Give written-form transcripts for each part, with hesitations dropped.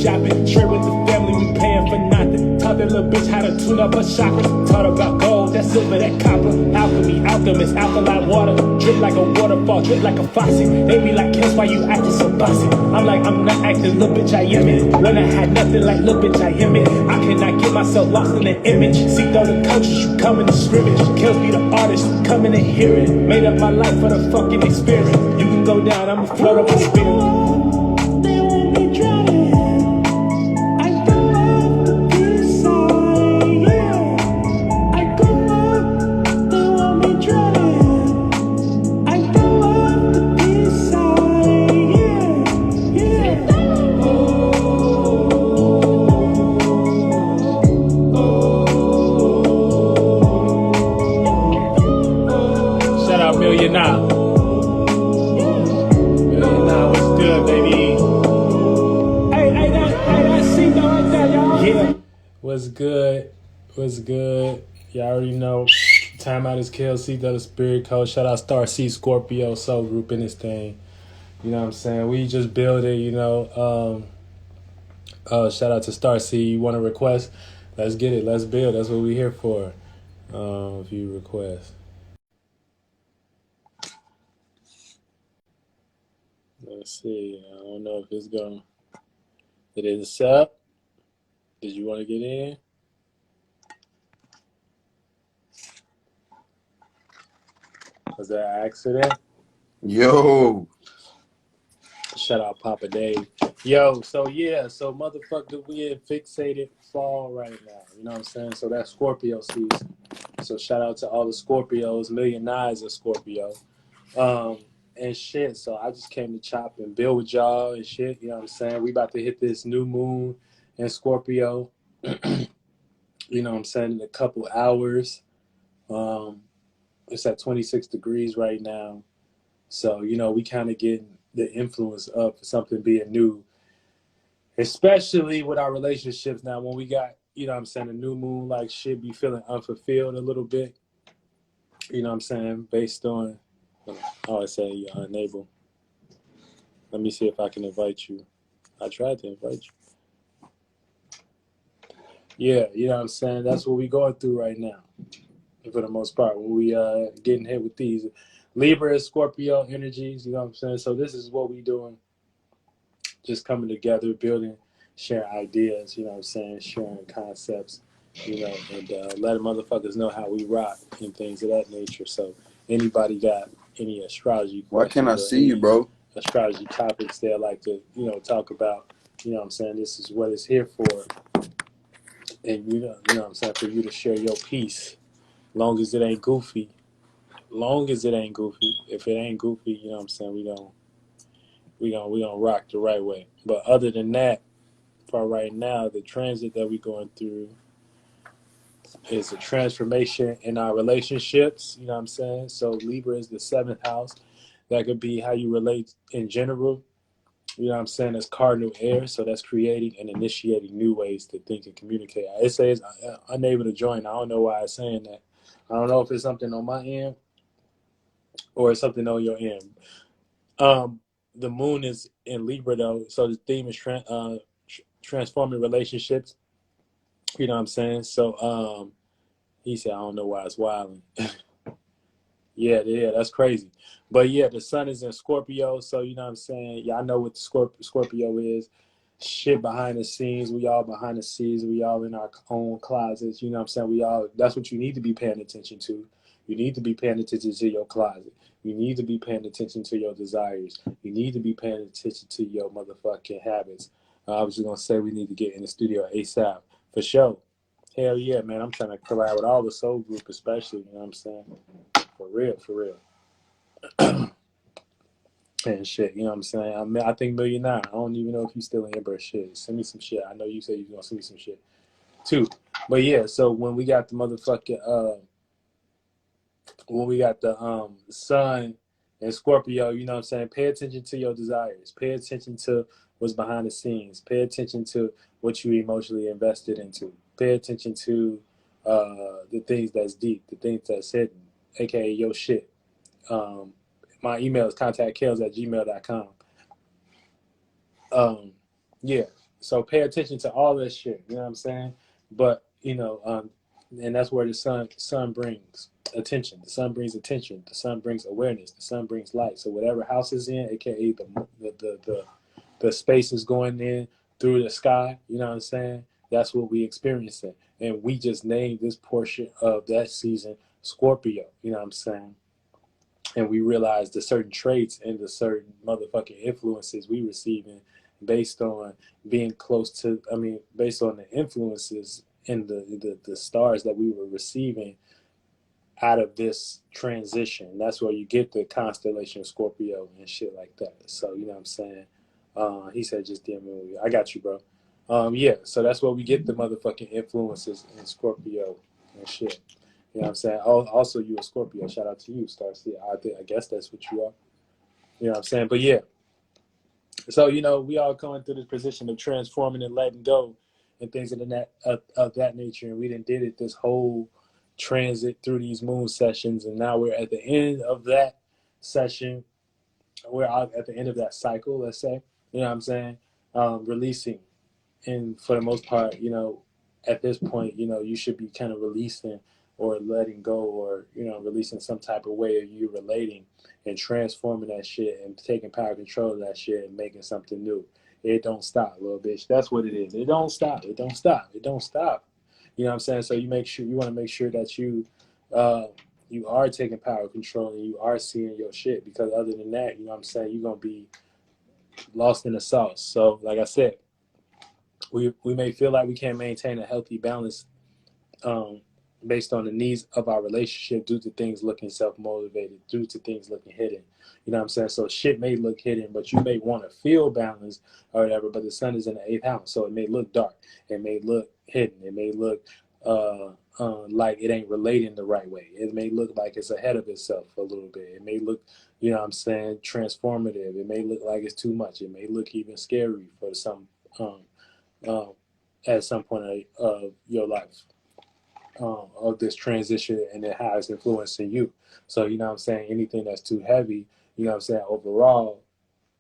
shopping. Straight with the family, we paying for nothing. Taught that little bitch how to tune up her chakras. Taught about gold, that silver, that copper. Alchemy, alchemist, alkaline water. Drip like a waterfall, drip like a faucet. They be like, Kiss, why you acting so bossy? I'm like, I'm not acting, little bitch, I am it. When I had nothing, like, little bitch, I am it. I cannot get myself lost in the image. See, though the coaches, you coming to scrimmage. Kills me the artist, coming to hear it. Made up my life for the fucking experience. You can go down, I'ma float up my spirit. What's good? What's good? Y'all already know. Time out is KLC, the Spirit Code. Shout out Star C Scorpio Soul Group in this thing. You know what I'm saying? We just build it, you know. Shout out to Star C. You want to request? Let's get it. Let's build. That's what we're here for. If you request. Let's see. I don't know if it's going. It is up. Did you want to get in? Was that an accident? Yo. Shout out Papa Dave. Yo, so motherfucker, we in fixated fall right now. You know what I'm saying? So that's Scorpio season. So shout out to all the Scorpios. Million Eyes of Scorpio. And shit. So I just came to chop and build with y'all and shit. You know what I'm saying? We about to hit this new moon in Scorpio. You know what I'm saying? In a couple hours. It's at 26 degrees right now. So, you know, we kind of getting the influence of something being new, especially with our relationships now. When we got, you know what I'm saying, a new moon, like shit be feeling unfulfilled a little bit. You know what I'm saying? Based on, I say enable. Let me see if I can invite you. I tried to invite you. Yeah, you know what I'm saying? That's what we going through right now, for the most part. When we getting hit with these Libra, Scorpio energies, you know what I'm saying? So this is what we doing. Just coming together, building, sharing ideas, you know what I'm saying? Sharing concepts, you know, and letting motherfuckers know how we rock and things of that nature. So anybody got any astrology questions? Why can't I see you, bro? Astrology topics they'd like to, you know, talk about, you know what I'm saying? This is what it's here for. And you know what I'm saying, for you to share your piece, long as it ain't goofy. If it ain't goofy, you know what I'm saying, we gonna rock the right way. But other than that, for right now, the transit that we're going through is a transformation in our relationships, you know what I'm saying? So Libra is the 7th house. That could be how you relate in general. You know what I'm saying? It's cardinal air, so that's creating and initiating new ways to think and communicate. It says unable to join. I don't know why it's saying that. I don't know if it's something on my end or it's something on your end. The moon is in Libra, though, so the theme is transforming relationships. You know what I'm saying? So he said, I don't know why it's wilding. Yeah, that's crazy. But yeah, the sun is in Scorpio, so you know what I'm saying? Y'all know what the Scorpio is. Shit behind the scenes. We all behind the scenes. We all in our own closets. You know what I'm saying? That's what you need to be paying attention to. You need to be paying attention to your closet. You need to be paying attention to your desires. You need to be paying attention to your motherfucking habits. I was just going to say we need to get in the studio ASAP. For sure. Hell yeah, man. I'm trying to collab with all the soul group especially. You know what I'm saying? For real. And shit, you know what I'm saying? I think $1,000,000. I don't even know if you still in here, but shit. Send me some shit. I know you said you're going to send me some shit too. But yeah, so when we got the motherfucking, when we got the sun and Scorpio, you know what I'm saying? Pay attention to your desires. Pay attention to what's behind the scenes. Pay attention to what you emotionally invested into. Pay attention to the things that's deep, the things that's hidden, aka your shit. My email is contactkels@gmail.com. Yeah. So pay attention to all that shit. You know what I'm saying? But and that's where the sun brings attention. The sun brings attention. The sun brings awareness. The sun brings light. So whatever house is in, aka the space is going in through the sky. You know what I'm saying? That's what we experiencing, and we just named this portion of that season Scorpio. You know what I'm saying? And we realized the certain traits and the certain motherfucking influences we receiving based on being close to, based on the influences and the stars that we were receiving out of this transition. That's where you get the constellation Scorpio and shit like that. So, you know what I'm saying? He said just DM me. I got you, bro. Yeah, so that's where we get the motherfucking influences in Scorpio and shit. You know what I'm saying? Also, you a Scorpio. Shout out to you, Starseed. I guess that's what you are. You know what I'm saying? But yeah. So, we all coming through this position of transforming and letting go and things of that nature. And we done did it this whole transit through these moon sessions. And now we're at the end of that session. We're out at the end of that cycle, let's say. You know what I'm saying? Releasing. And for the most part, at this point, you should be kind of releasing or letting go or, releasing some type of way of you relating and transforming that shit and taking power control of that shit and making something new. It don't stop, little bitch. That's what it is. It don't stop. It don't stop. It don't stop. You know what I'm saying? So you want to make sure that you are taking power control and you are seeing your shit, because other than that, you know what I'm saying, you're going to be lost in the sauce. So like I said, we may feel like we can't maintain a healthy balance based on the needs of our relationship due to things looking self-motivated, due to things looking hidden. You know what I'm saying? So shit may look hidden, but you may want to feel balanced or whatever, but the sun is in the 8th house, so it may look dark. It may look hidden. It may look like it ain't relating the right way. It may look like it's ahead of itself a little bit. It may look, you know what I'm saying, transformative. It may look like it's too much. It may look even scary for some at some point of your life, of this transition and how it's influencing you. So, you know what I'm saying, anything that's too heavy, you know what I'm saying, overall,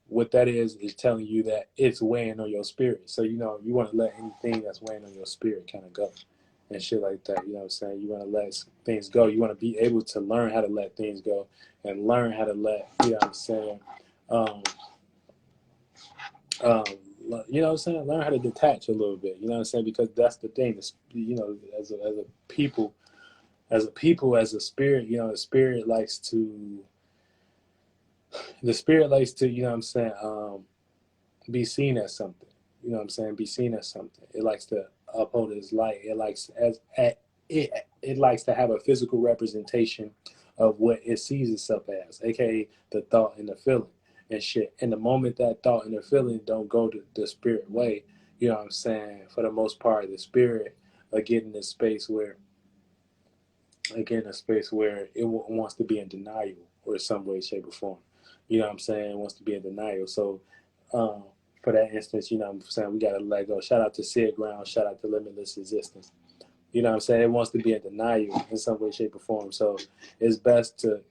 what that is telling you that it's weighing on your spirit. So, you want to let anything that's weighing on your spirit kind of go and shit like that. You know what I'm saying? You want to let things go. You want to be able to learn how to let things go and learn how to let, you know what I'm saying, you know what I'm saying? Learn how to detach a little bit. You know what I'm saying? Because that's the thing. As a people, as a spirit, the spirit likes to, you know what I'm saying, be seen as something. You know what I'm saying? Be seen as something. It likes to uphold its light. It likes to have a physical representation of what it sees itself as, aka the thought and the feeling and shit. And the moment that thought and the feeling don't go the spirit way, you know what I'm saying, for the most part, the spirit are getting a space where it wants to be in denial or some way, shape, or form. You know what I'm saying? It wants to be in denial. So for that instance, you know what I'm saying, we got to let go. Shout out to Sid Ground. Shout out to Limitless Existence. You know what I'm saying? It wants to be in denial in some way, shape, or form. So it's best to,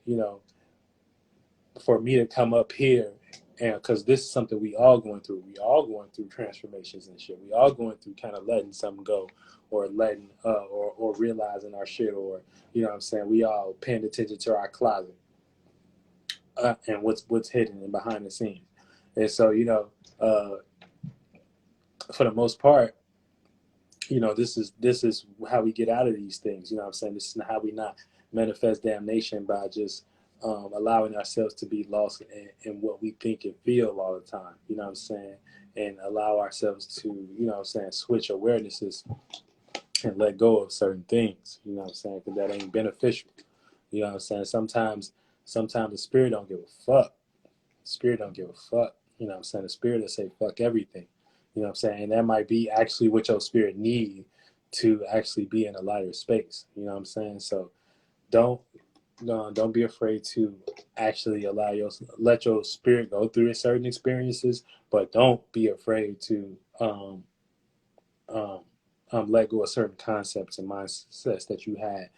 for me to come up here, and because this is something we all going through. We all going through transformations and shit. We all going through kind of letting something go, or letting or realizing our shit, or you know what I'm saying. We all paying attention to our closet and what's hidden and behind the scenes. And so for the most part, this is how we get out of these things. You know what I'm saying? This is how we not manifest damnation by just allowing ourselves to be lost in what we think and feel all the time. You know what I'm saying? And allow ourselves to, you know what I'm saying, switch awarenesses and let go of certain things. You know what I'm saying? Because that ain't beneficial. You know what I'm saying? Sometimes the spirit don't give a fuck. The spirit don't give a fuck. You know what I'm saying? The spirit will say fuck everything. You know what I'm saying? And that might be actually what your spirit need to actually be in a lighter space. You know what I'm saying? So don't be afraid to actually let your spirit go through certain experiences, but don't be afraid to let go of certain concepts and mindsets that you had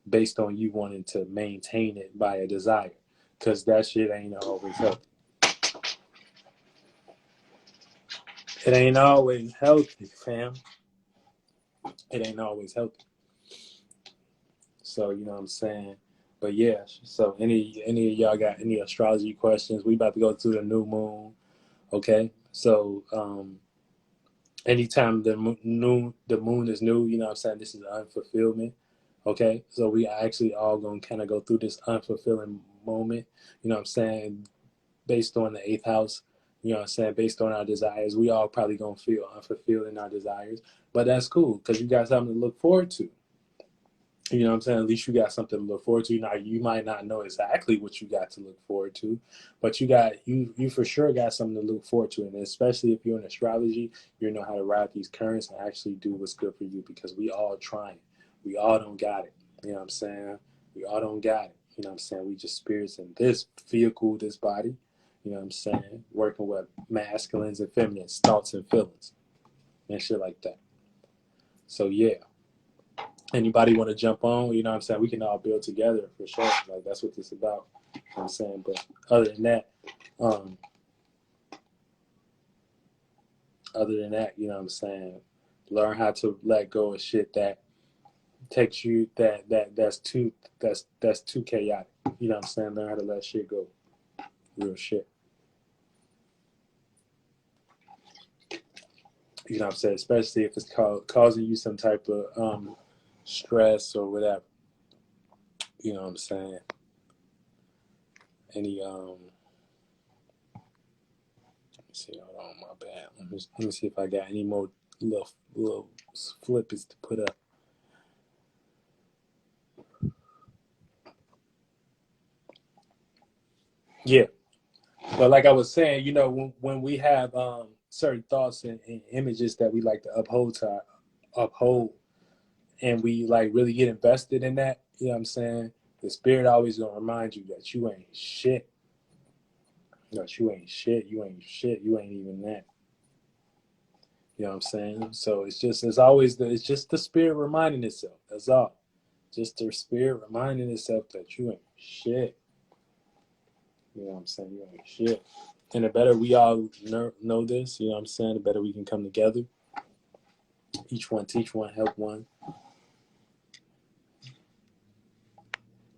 based on you wanting to maintain it by a desire, because that shit ain't always healthy. It ain't always healthy, fam. It ain't always healthy. So you know what I'm saying. But yeah. So any of y'all got any astrology questions? We about to go through the new moon. Okay. So anytime the moon is new, you know what I'm saying. This is unfulfillment. Okay. So we actually all gonna kind of go through this unfulfilling moment. You know what I'm saying, based on the eighth house, you know what I'm saying, based on our desires. We all probably gonna feel unfulfilled in our desires, but that's cool because you got something to look forward to. You know what I'm saying? At least you got something to look forward to. Now you might not know exactly what you got to look forward to, but you for sure got something to look forward to. And especially if you're in astrology, you know how to ride these currents and actually do what's good for you because we all trying. We all don't got it. You know what I'm saying? We all don't got it. You know what I'm saying? We just spirits in this vehicle, this body. You know what I'm saying? Working with masculines and feminines, thoughts and feelings and shit like that. So yeah. Anybody want to jump on, you know what I'm saying? We can all build together for sure. Like that's what this is about. You know what I'm saying? But other than that, um, you know what I'm saying? Learn how to let go of shit that takes you that's too chaotic. You know what I'm saying? Learn how to let shit go. Real shit. You know what I'm saying? Especially if it's causing you some type of stress or whatever. You know what I'm saying? Any see, hold on, my bad. Let me see if I got any more little flippers to put up. Yeah, but like I was saying, you know, when we have certain thoughts and images that we like to uphold, and we like really get invested in that, you know what I'm saying? The spirit always gonna remind you that you ain't shit. That you ain't shit. You ain't shit. You ain't even that. You know what I'm saying? So it's just the spirit reminding itself. That's all. Just the spirit reminding itself that you ain't shit. You know what I'm saying? You ain't shit. And the better we all know this, you know what I'm saying, the better we can come together. Each one teach one, help one,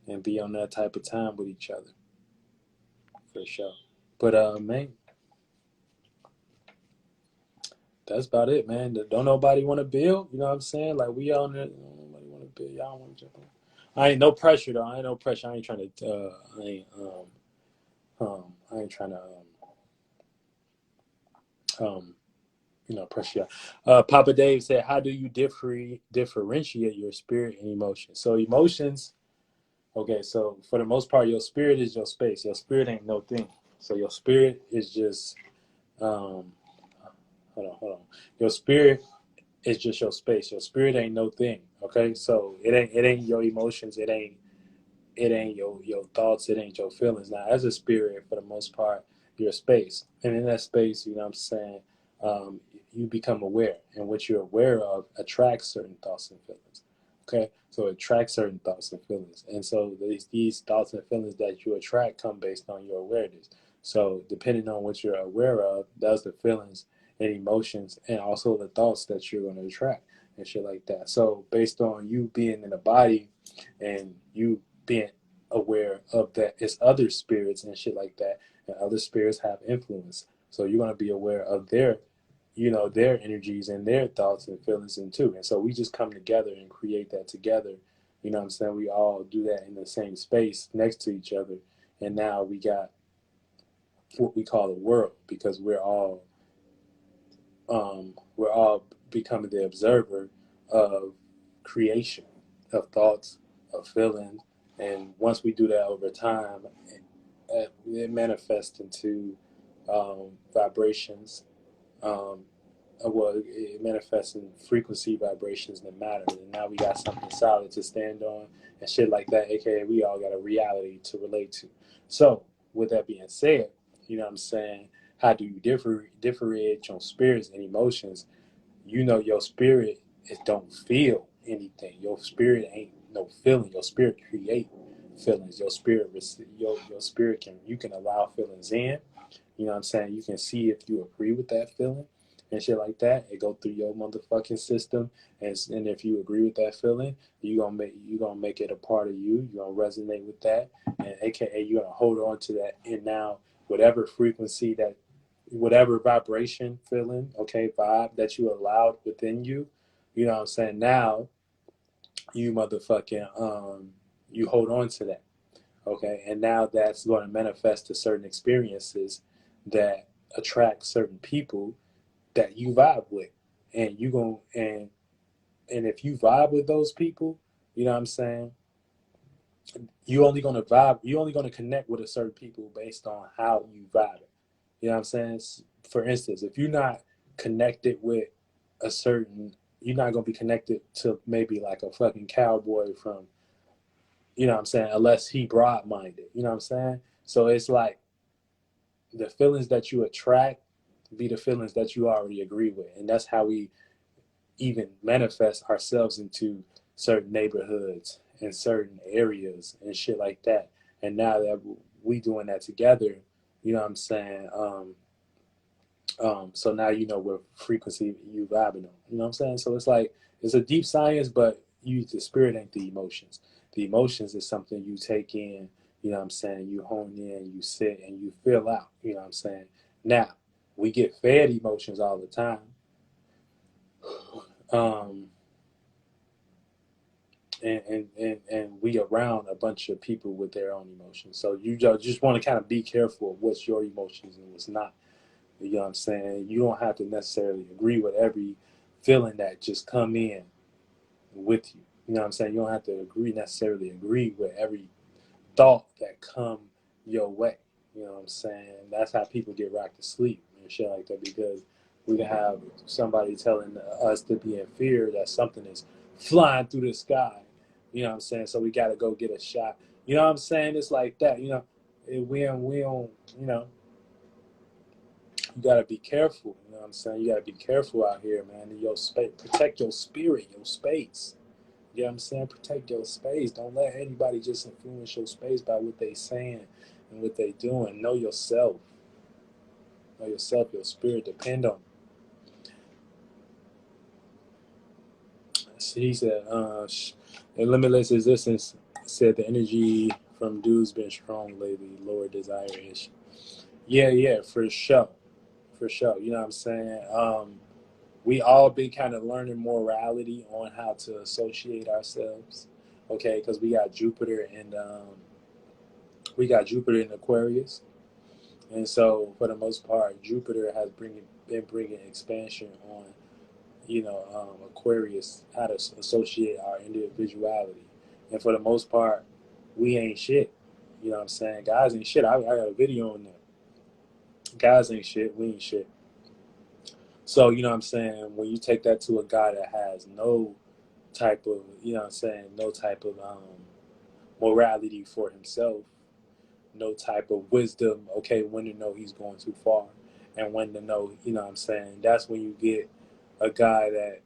and be on that type of time with each other. For sure. But man, that's about it, man. Don't nobody want to build, you know what I'm saying? Like we on there, nobody want to build. Y'all don't want to jump on. I ain't no pressure though. I ain't no pressure. I ain't trying to I ain't trying to pressure. Papa Dave said, "How do you differentiate your spirit and emotions?" So emotions, okay. So for the most part, your spirit is your space. Your spirit ain't no thing. So your spirit is just hold on. Your spirit is just your space. Your spirit ain't no thing. Okay, so it ain't your emotions. It ain't your thoughts. It ain't your feelings. Now, as a spirit, for the most part, you're a space, and in that space, you know what I'm saying, you become aware, and what you're aware of attracts certain thoughts and feelings. Okay, so it attracts certain thoughts and feelings, and so these thoughts and feelings that you attract come based on your awareness. So depending on what you're aware of, that's the feelings and emotions, and also the thoughts that you're going to attract and shit like that. So based on you being in a body and you being aware of that it's other spirits and shit like that, and other spirits have influence, so you're going to be aware of their energies and their thoughts and feelings and too. And so we just come together and create that together. You know what I'm saying? We all do that in the same space next to each other, and now we got what we call the world, because we're all becoming the observer of creation, of thoughts, of feelings, and once we do that over time, it manifests into vibrations. Um, it manifests in frequency, vibrations, and matter. And now we got something solid to stand on and shit like that. AKA, we all got a reality to relate to. So, with that being said, you know what I'm saying? How do you differentiate your spirits and emotions? You know, your spirit don't feel anything. Your spirit ain't no feeling. Your spirit create feelings. Your spirit can allow feelings in. You know what I'm saying? You can see if you agree with that feeling, and shit like that. It go through your motherfucking system, and if you agree with that feeling, you gonna make it a part of you. You gonna resonate with that, and AKA you gonna hold on to that. And now whatever frequency that, whatever vibration, feeling, okay, vibe that you allowed within you, you know what I'm saying? Now you motherfucking you hold on to that, okay, and now that's going to manifest to certain experiences that attract certain people that you vibe with, and you going and if you vibe with those people, you know what I'm saying, you only going to vibe, you only going to connect with a certain people based on how you vibe it. You know what I'm saying? For instance, if you're not connected with a certain, you're not going to be connected to maybe like a fucking cowboy from, you know what I'm saying, unless he broad minded, you know what I'm saying? So it's like the feelings that you attract be the feelings that you already agree with. And that's how we even manifest ourselves into certain neighborhoods and certain areas and shit like that. And now that we doing that together, you know what I'm saying? So now you know what frequency you vibing on. You know what I'm saying? So it's like it's a deep science, but the spirit ain't the emotions. The emotions is something you take in, you know what I'm saying, you hone in, you sit and you feel out, you know what I'm saying? Now, we get fed emotions all the time. Um and we around a bunch of people with their own emotions. So you just want to kind of be careful of what's your emotions and what's not. You know what I'm saying? You don't have to necessarily agree with every feeling that just come in with you. You know what I'm saying? You don't have to necessarily agree with every thought that come your way. You know what I'm saying? That's how people get rocked to sleep and shit like that, because we can have somebody telling us to be in fear that something is flying through the sky. You know what I'm saying? So we got to go get a shot. You know what I'm saying? It's like that. You know, we don't, you know, you gotta be careful. You know what I'm saying? You gotta be careful out here, man. In your space, protect your spirit, your space. You know what I'm saying? Protect your space. Don't let anybody just influence your space by what they saying and what they doing. Know yourself. Know yourself. Your spirit. Depend on. He said, in limitless existence, said the energy from dude's been strong lately. Lower desire ish. Yeah, for sure, for sure. You know what I'm saying? We all been kind of learning morality on how to associate ourselves, okay, because we got Jupiter in Aquarius, and so for the most part Jupiter has been bringing expansion on, you know, Aquarius, how to associate our individuality. And for the most part we ain't shit, you know what I'm saying, guys ain't shit. I got a video on that. Guys ain't shit, we ain't shit. So you know what I'm saying, when you take that to a guy that has no type of, you know what I'm saying, no type of morality for himself, no type of wisdom, okay, when to know he's going too far and when to know, you know what I'm saying, that's when you get a guy that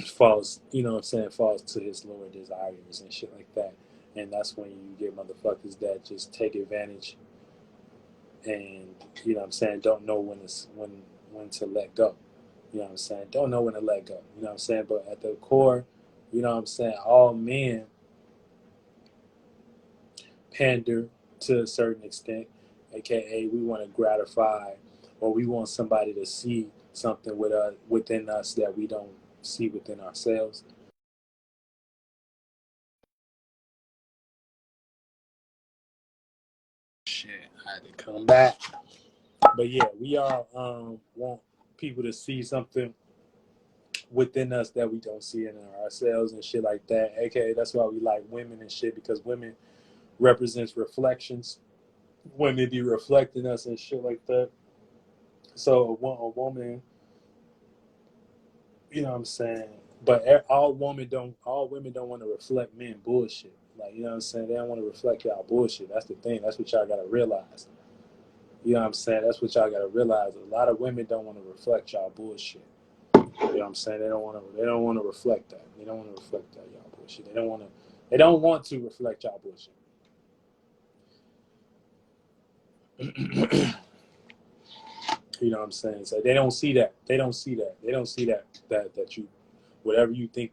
falls, you know what I'm saying, falls to his lower desires and shit like that. And that's when you get motherfuckers that just take advantage and, you know what I'm saying, don't know when to let go. You know what I'm saying? Don't know when to let go. You know what I'm saying? But at the core, you know what I'm saying, all men pander to a certain extent, aka we want to gratify, or we want somebody to see something within us that we don't see within ourselves. Shit, I had to come back. But yeah, we all want people to see something within us that we don't see in ourselves and shit like that. AKA that's why we like women and shit, because women represents reflections. Women be reflecting us and shit like that. So a woman, you know what I'm saying? But all women don't want to reflect men bullshit. Like, you know what I'm saying? They don't want to reflect y'all bullshit. That's the thing. That's what y'all gotta realize. You know what I'm saying? That's what y'all gotta realize. A lot of women don't want to reflect y'all bullshit. You know what I'm saying? They don't want to reflect that. They don't want to reflect that y'all bullshit. They don't want to reflect y'all bullshit. You know what I'm saying? So they don't see that. They don't see that. They don't see that you, whatever you think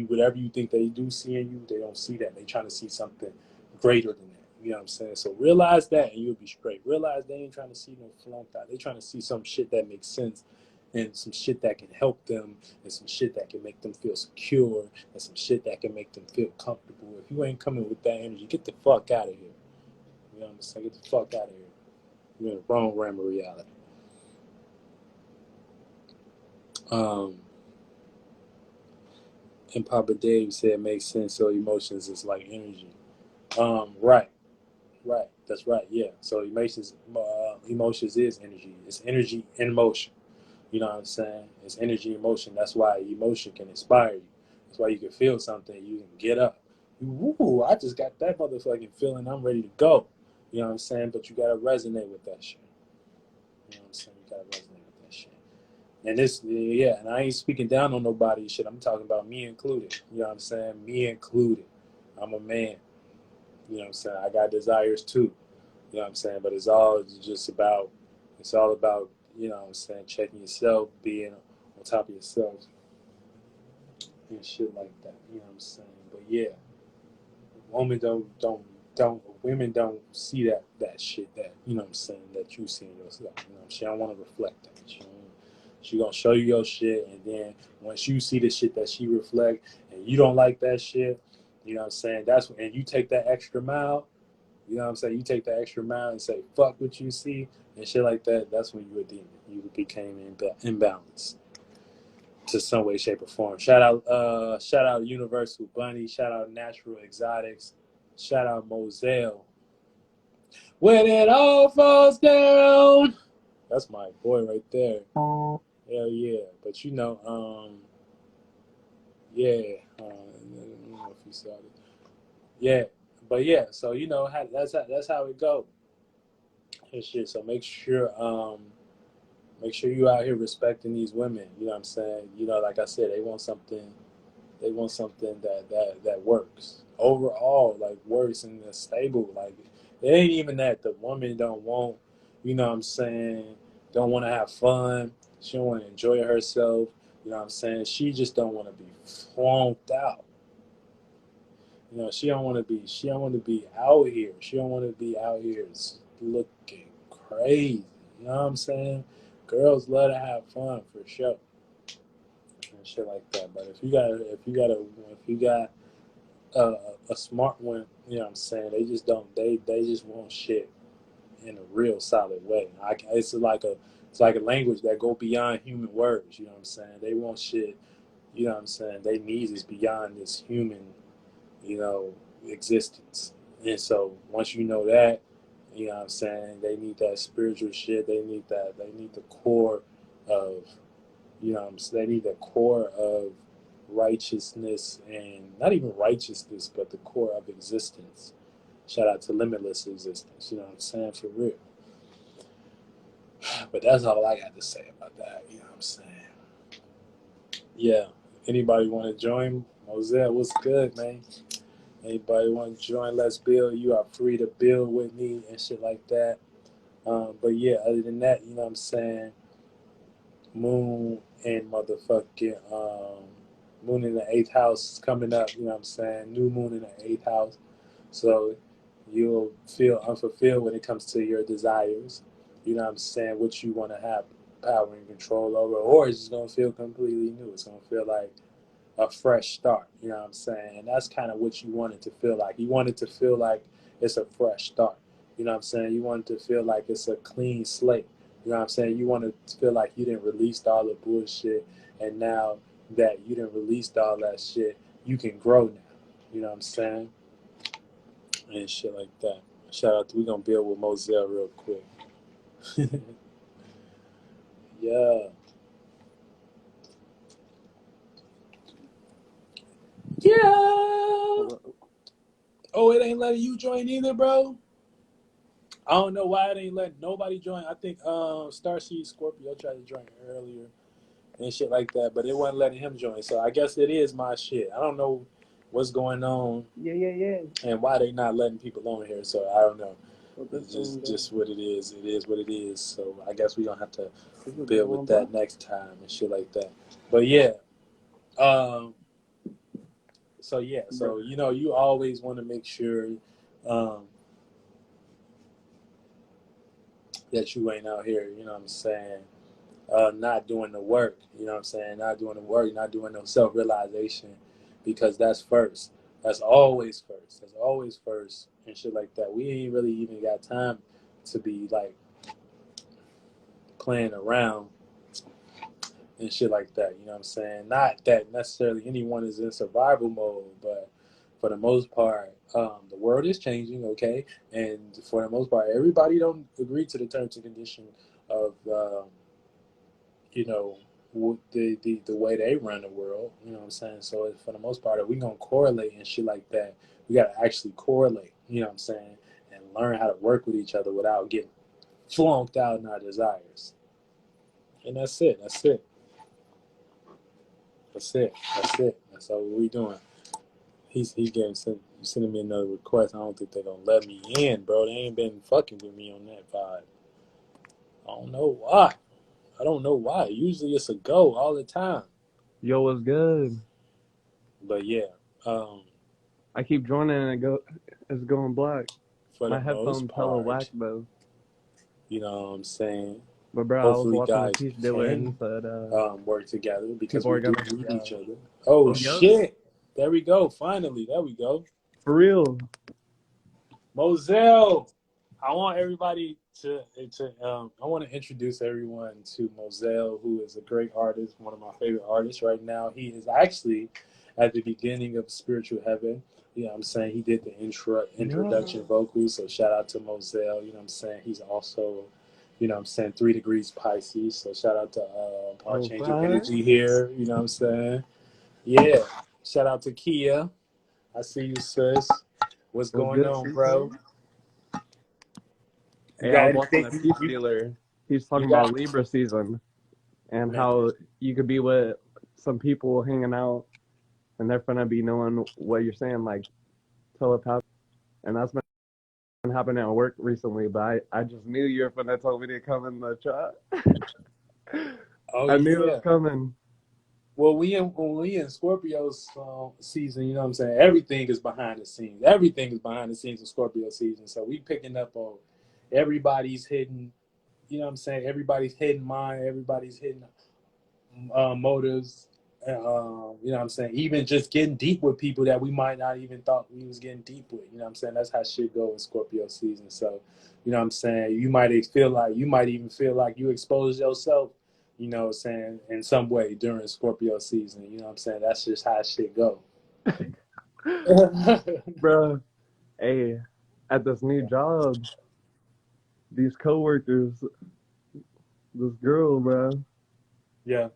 whatever you think they do see in you, they don't see that. They trying to see something greater than that. You know what I'm saying? So realize that, and you'll be straight. Realize they ain't trying to see no flunked out. They trying to see some shit that makes sense, and some shit that can help them, and some shit that can make them feel secure, and some shit that can make them feel comfortable. If you ain't coming with that energy, get the fuck out of here. You know what I'm saying? Get the fuck out of here. You're in the wrong realm of reality. And Papa Dave said makes sense. So emotions is like energy. Right. That's right. Yeah. So emotions is energy. It's energy in motion. You know what I'm saying? It's energy in motion. That's why emotion can inspire you. That's why you can feel something. You can get up. Woo! I just got that motherfucking feeling. I'm ready to go. You know what I'm saying? But you gotta resonate with that shit. You know what I'm saying? You gotta resonate with that shit. And and I ain't speaking down on nobody shit. I'm talking about me included. You know what I'm saying? Me included. I'm a man. You know what I'm saying? I got desires too. You know what I'm saying? But it's all about, you know what I'm saying, checking yourself, being on top of yourself and shit like that. You know what I'm saying? But yeah, women don't see that shit that, you know what I'm saying, that you see in yourself. You know, she don't want to reflect that. She gonna show you your shit, and then once you see the shit that she reflect and you don't like that shit, you know what I'm saying, and you take that extra mile. You know what I'm saying? You take that extra mile and say, fuck what you see and shit like that. That's when you a demon. You became imbalanced to some way, shape, or form. Shout out Universal Bunny. Shout out Natural Exotics. Shout out Moselle. When it all falls down. That's my boy right there. Hell yeah. But you know, yeah. I don't know if you saw it. Yeah. But yeah, so you know that's how it go. And shit. So make sure you out here respecting these women. You know what I'm saying? You know, like I said, they want something that works. Overall, like works and is stable. Like it ain't even that the woman don't want, you know what I'm saying, don't want to have fun. She don't want to enjoy herself. You know what I'm saying? She just don't want to be flunked out. You know, she don't want to be out here. She don't want to be out here looking crazy. You know what I'm saying? Girls love to have fun for sure and shit like that. But if you got a smart one, you know what I'm saying? They just don't. They just want shit in a real solid way. It's like a language that go beyond human words. You know what I'm saying? They want shit. You know what I'm saying? They needs is beyond this human, you know, existence. And so once you know that, you know what I'm saying, they need that spiritual shit. They need the core of, you know what I'm saying, they need the core of righteousness, and not even righteousness, but the core of existence. Shout out to limitless existence, you know what I'm saying, for real. But that's all I got to say about that, you know what I'm saying. Yeah. Anybody want to join? Moselle, what's good, man? Anybody want to join? Let's build. You are free to build with me and shit like that. But yeah, other than that, you know what I'm saying? Moon and motherfucking Moon in the 8th house is coming up. You know what I'm saying? New moon in the 8th house. So you'll feel unfulfilled when it comes to your desires. You know what I'm saying? What you want to have power and control over, or it's just gonna feel completely new. It's gonna feel like a fresh start. You know what I'm saying? And that's kind of what you want it to feel like. You want it to feel like it's a fresh start. You know what I'm saying? You want it to feel like it's a clean slate. You know what I'm saying? You want it to feel like you didn't release all the bullshit, and now that you didn't release all that shit, you can grow now. You know what I'm saying? And shit like that. Shout out to, we gonna build with Moselle real quick. Yeah. Yeah. Oh, it ain't letting you join either, bro. I don't know why it ain't letting nobody join. I think Starseed Scorpio tried to join earlier and shit like that, but it wasn't letting him join. So I guess it is my shit. I don't know what's going on. Yeah. And why they not letting people on here. So I don't know. It's just what it is. It is what it is. So I guess we're gonna have to deal with that next time and shit like that. But yeah. So yeah. So you always want to make sure um, that you ain't out here. You know what I'm saying? Not doing the work. You know what I'm saying? Not doing the work. Not doing no self-realization, because that's first. That's always first. That's always first and shit like that. We ain't really even got time to be like playing around and shit like that. You know what I'm saying? Not that necessarily anyone is in survival mode, but for the most part, the world is changing, okay? And for the most part, everybody don't agree to the terms and conditions of, you know, the way they run the world. You know what I'm saying? So for the most part, if we gonna correlate and shit like that, we gotta actually correlate. You know what I'm saying? And learn how to work with each other without getting flunked out in our desires. And that's it. That's it. That's it. That's it. That's all we doing. He's sending me another request. I don't think they're gonna let me in, bro. They ain't been fucking with me on that vibe. I don't know why. I don't know why. Usually it's a go all the time. Yo, what's good? But yeah, I keep joining and it's going black. for My the most headphones hella whack part, though. you know what I'm saying? But bro, I was Hopefully watching a guys peace dealer and he can said work together, because people we are do gonna need be each other. Oh yup, shit. There we go. Finally. There we go. for real. Moselle. I want everybody to I want to introduce everyone to Moselle, who is a great artist, one of my favorite artists right now. He is actually at the beginning of Spiritual Heaven. You know what I'm saying? He did the introduction vocals, so shout out to Moselle. You know what I'm saying? He's also, you know what I'm saying, 3 degrees Pisces, so shout out to Archangel Energy here. You know what I'm saying? Yeah. Shout out to Kia. I see you, sis. What's going on, bro? Hey, I was watching a peace dealer. He's talking about Libra season and how you could be with some people hanging out and they're gonna be knowing what you're saying, like telepathy. And that's been happening at work recently, but I just knew you were gonna tell me to come in the chat. Oh, I knew it was coming. Well, when we in Scorpio's season, you know what I'm saying? Everything is behind the scenes. Everything is behind the scenes of Scorpio season. So we picking up on everybody's hidden, you know what I'm saying? Everybody's hidden mind, everybody's hidden motives. You know what I'm saying? Even just getting deep with people that we might not even thought we was getting deep with. You know what I'm saying? That's how shit go in Scorpio season. So, you know what I'm saying? You might even feel like you exposed yourself, you know what I'm saying, in some way during Scorpio season. You know what I'm saying? That's just how shit go. Bro, hey, at this new job, these coworkers, this girl, bro. Yeah.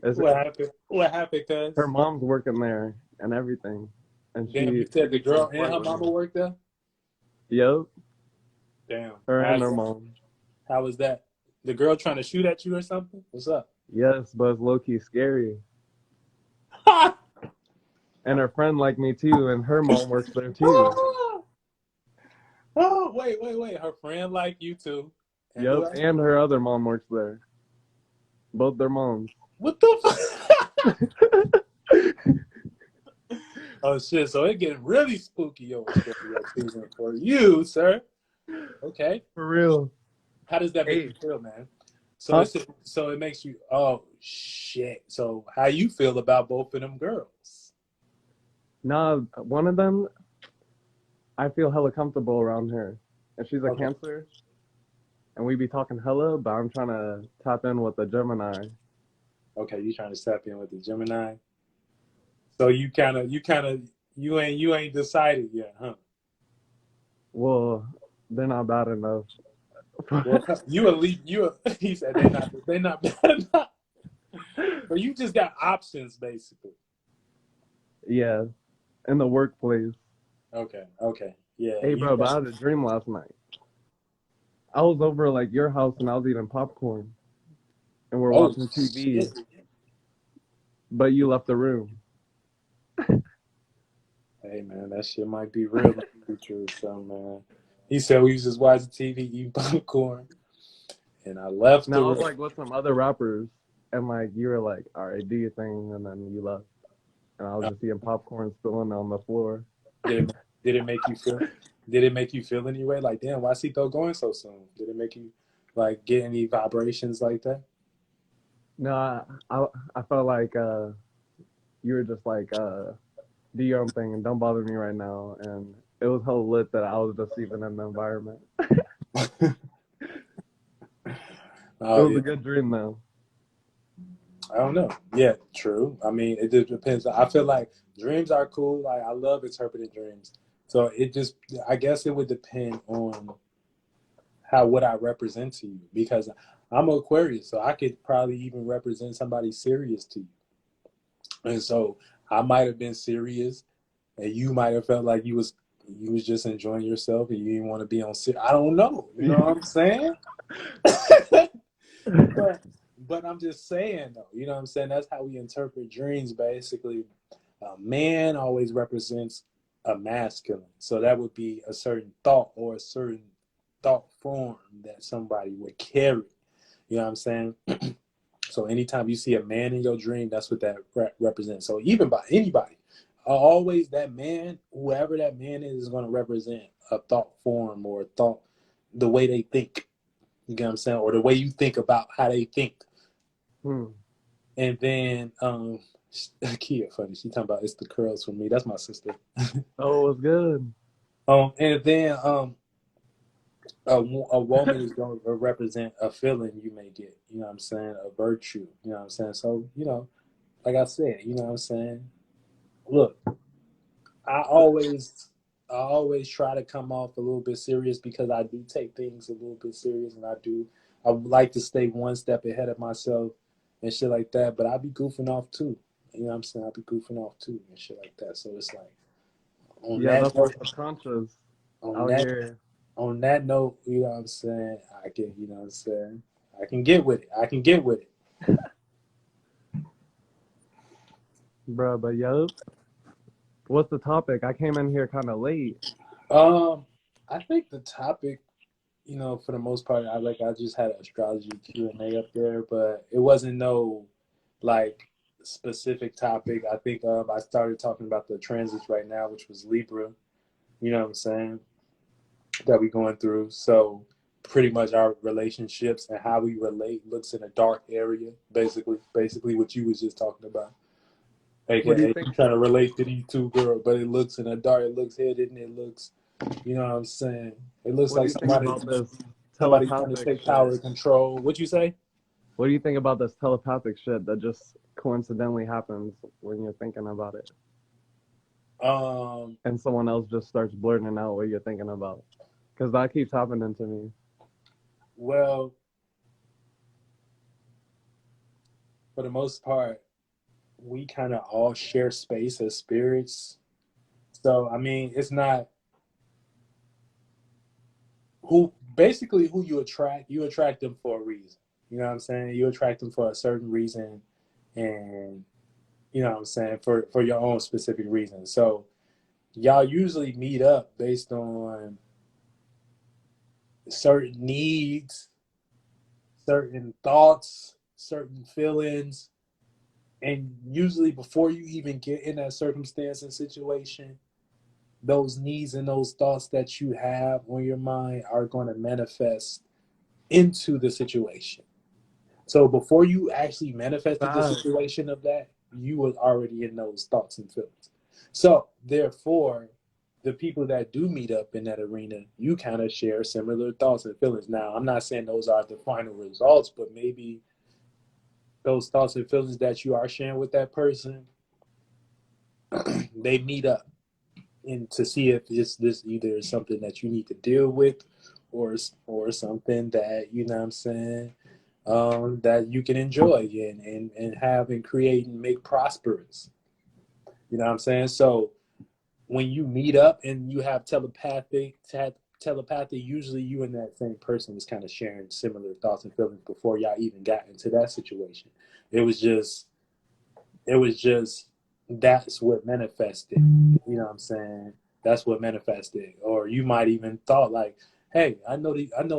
What happened? What happened, cuz? Her mom's working there and everything. And Damn, you said the girl and her mama worked there? Yep. Damn. Her and her mom. How was that? The girl trying to shoot at you or something? What's up? Yes, but it's low-key scary. And her friend like me too, and her mom works there too. Oh, wait. Her friend like you too. And yep, and her other mom works there. Both their moms. What the fuck? Oh shit, so it getting really spooky over Scorpio season for you, sir. Okay. For real. How does that make you feel, man? So so it makes you, oh shit. So how you feel about both of them girls? Nah, one of them, I feel hella comfortable around her. And she's a Cancer. And we be talking hella, but I'm trying to tap in with the Gemini. Okay, you trying to tap in with the Gemini? So you ain't decided yet, huh? Well, they're not bad enough. Well, he said they're not bad enough. But you just got options, basically. Yeah, in the workplace. Okay, yeah. Hey, bro, but I had a dream last night. I was over like your house and I was eating popcorn, and we're watching TV. Shit. But you left the room. Hey man, that shit might be real in the future or something, man. He said we was just watching TV, eating popcorn, and I left the Now I was room. like with some other rappers, and like you were like, all right, do your thing, and then you left, and I was Uh, just eating popcorn spilling on the floor. did it did it make you feel? Did it make you feel anyway? Like, damn, why is Cito going so soon? Did it make you like get any vibrations like that? No, I felt like you were just like do your own thing and don't bother me right now, and it was hella lit that I was just even in the environment. It Oh was yeah, a good dream though. I don't know. Yeah, true. I mean, it just depends. I feel like dreams are cool. Like I love interpreting dreams. So it just, I guess it would depend on how what I represent to you because I'm an Aquarius, so I could probably even represent somebody serious to you. And so I might have been serious, and you might have felt like you was just enjoying yourself, and you didn't want to be on. I don't know. You know what I'm saying? but but I'm just saying though. You know what I'm saying? That's how we interpret dreams. Basically, a man always represents a masculine, so that would be a certain thought or a certain thought form that somebody would carry. You know what I'm saying? So anytime you see a man in your dream, that's what that represents. So even by anybody, always that man, whoever that man is going to represent a thought form or a thought, the way they think. You get what I'm saying? Or the way you think about how they think. Hmm. And then Kia funny. She talking about it's the curls for me. That's my sister. Oh, it was good. And then a woman is going to represent a feeling you may get. You know what I'm saying? A virtue. You know what I'm saying? So like I said, you know what I'm saying? Look, I always I always try to come off a little bit serious because I do take things a little bit serious and I would like to stay one step ahead of myself and shit like that, but I be goofing off too. You know what I'm saying? I be goofing off too and shit like that. So it's like on Yeah, that that's my note, subconscious on out that here. on that note, you know what I'm saying? I can, you know what I'm saying? I can get with it. I can get with it. Bruh, but yup. What's the topic? I came in here kind of late. Um, I think the topic, for the most part, I just had an astrology Q&A up there, but it wasn't no like specific topic. I think I started talking about the transits right now, which was Libra. You know what I'm saying? That we going through. So pretty much our relationships and how we relate looks in a dark area. Basically what you was just talking about. What do you AKA think? you trying to relate to these two girls, but it looks in a dark. It looks hidden. It looks, you know what I'm saying? It looks What do like you think about this somebody trying to telepathic take power shit? and control. What you say? What do you think about this telepathic shit that just coincidentally happens when you're thinking about it, Um, and someone else just starts blurting out what you're thinking about? Because that keeps happening to me. well, for the most part, we kind of all share space as spirits. So I mean, it's not who you attract. You attract them for a reason. You know what I'm saying? You attract them for a certain reason, and you know what I'm saying for your own specific reason. So y'all usually meet up based on certain needs, certain thoughts, certain feelings, and usually before you even get in that circumstance and situation, those needs and those thoughts that you have on your mind are going to manifest into the situation. So before you actually manifested the That situation of that, you was already in those thoughts and feelings. So therefore, the people that do meet up in that arena, you kind of share similar thoughts and feelings. Now, I'm not saying those are the final results, but maybe those thoughts and feelings that you are sharing with that person, they meet up and to see if this either is something that you need to deal with or something that, you know what I'm saying, that you can enjoy and have and create and make prosperous. You know what I'm saying? So when you meet up and you have telepathy, usually you and that same person is kind of sharing similar thoughts and feelings before y'all even got into that situation. It was just it was just that's what manifested. You know what I'm saying? That's what manifested. Or you might even thought like, hey, I know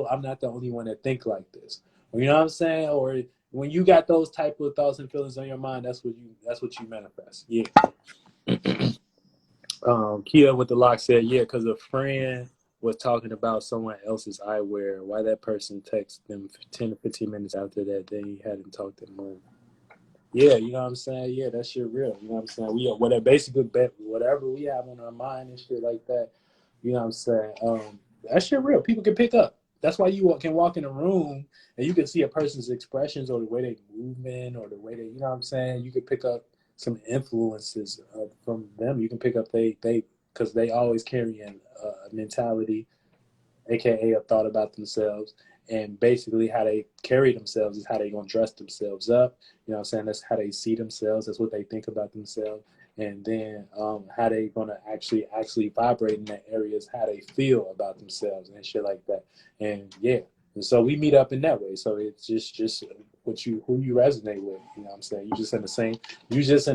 I'm not the only one that think like this. Or, you know what I'm saying? Or when you got those type of thoughts and feelings on your mind, that's what you manifest. Yeah. Kia with the lock said, yeah, because a friend was talking about someone else's eyewear. Why that person texted them 10 to 15 minutes after that they hadn't talked to them. Yeah, you know what I'm saying? Yeah, that shit real. You know what I'm saying? We whatever basically bet whatever we have on our mind and shit like that. You know what I'm saying? That shit real. People can pick up. That's why you can walk in a room and you can see a person's expressions or the way they movement or the way they, you know what I'm saying? You can pick up some influences from them. You can pick up they because they always carry in a mentality, aka a thought about themselves, and basically how they carry themselves is how they gonna dress themselves up. You know what I'm saying? That's how they see themselves. That's what they think about themselves. And then how they gonna actually vibrate in that area is how they feel about themselves and shit like that. And yeah, and so we meet up in that way. So it's just who you resonate with. You know what I'm saying? You just in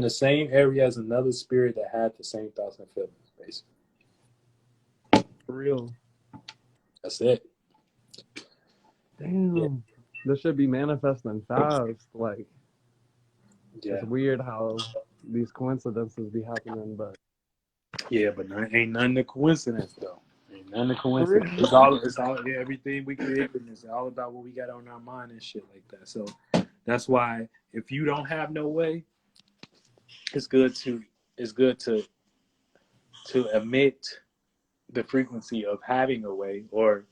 the same area as another spirit that had the same thoughts and feelings, basically. For real. That's it. Damn. Yeah. This should be manifesting fast. Like, Yeah. it's weird how these coincidences be happening, but Yeah, but ain't nothing a coincidence though. Ain't nothing a for coincidence. real. It's all yeah, everything we create is all about what we got on our mind and shit like that. So that's why if you don't have no way, it's good to emit the frequency of having a way or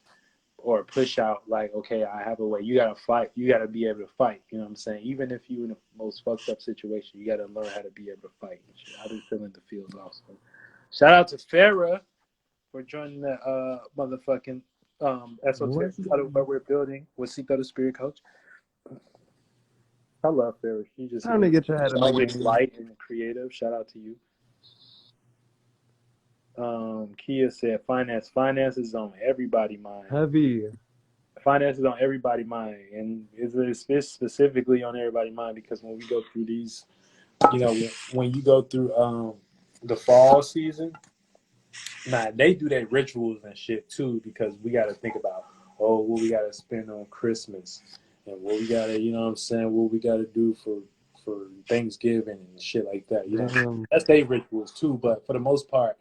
push out like, okay, I have a way. You gotta fight. You gotta be able to fight. You know what I'm saying? Even if you in the most fucked up situation, you gotta learn how to be able to fight and shit. I've been feeling the feels also. Shout out to Farah for joining the motherfucking esoteric What's part of what we're building with Seek the Spirit Coach. I love Farah. time to get your head She's in the always game? light and creative. Shout out to you. Kia said finance is on everybody's mind. Heavy. Finance is on everybody's mind, and it's specifically on everybody's mind because when we go through these, you know, when you go through the fall season, nah, they do their rituals and shit too because we got to think about what we got to spend on Christmas and what we got to, you know what I'm saying, what we got to do for Thanksgiving and shit like that. You know, Damn. that's their rituals too. But for the most part,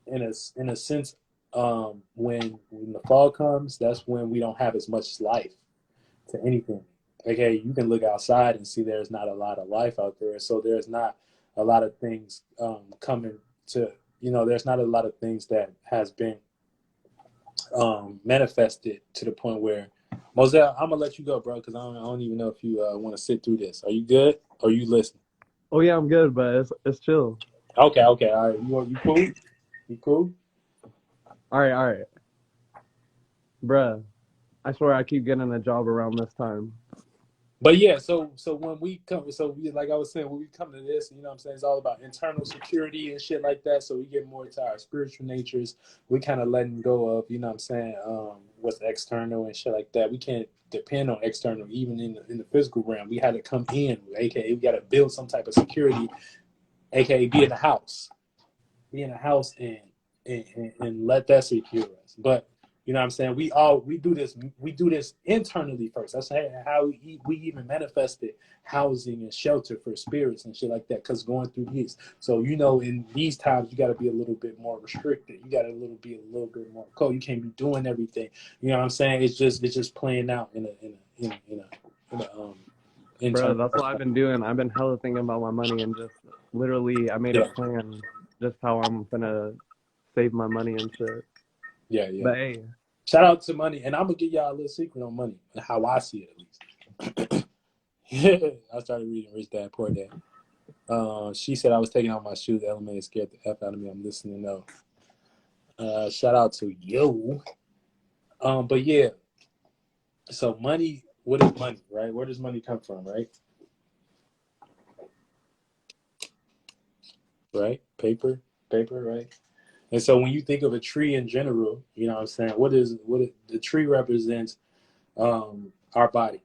in a sense, when the fall comes, that's when we don't have as much life to anything. Okay, you can look outside and see there's not a lot of life out there, so there's not a lot of things coming to, you know, there's not a lot of things that has been manifested to the point where Moselle, I'm gonna let you go, bro, because I don't even know if you want to sit through this. Are you good? Or are you listening? Oh yeah, I'm good, but it's chill. Okay, all right. You cool? You cool? All right, bruh. I swear I keep getting a job around this time. But yeah, so when we come, like I was saying, when we come to this, you know what I'm saying, it's all about internal security and shit like that. So we get more into our spiritual natures. We kind of letting go of, you know what I'm saying, what's external and shit like that. We can't depend on external, even in the physical realm. We had to come in, aka we got to build some type of security, aka be in a house and let that secure us. But you know what I'm saying? We do this internally first. That's how we even manifested housing and shelter for spirits and shit like that. Because going through this, so you know, in these times you got to be a little bit more restricted. You got to be a little bit more cold. You can't be doing everything. You know what I'm saying? It's just playing out in a Bruh, internal. that's what I've been doing. I've been hella thinking about my money and just literally I made a Yeah, plan just how I'm gonna save my money and shit. yeah. But hey, Shout out to money, and I'm gonna give y'all a little secret on money, how I see it at least. I started reading Rich Dad Poor Dad. She said I was taking off my shoes. The element scared the F out of me. I'm listening though. Shout out to you. But yeah, so money, what is money, right? Where does money come from, right? Right? Paper, right? And so when you think of a tree in general, you know what I'm saying? The tree represents our body.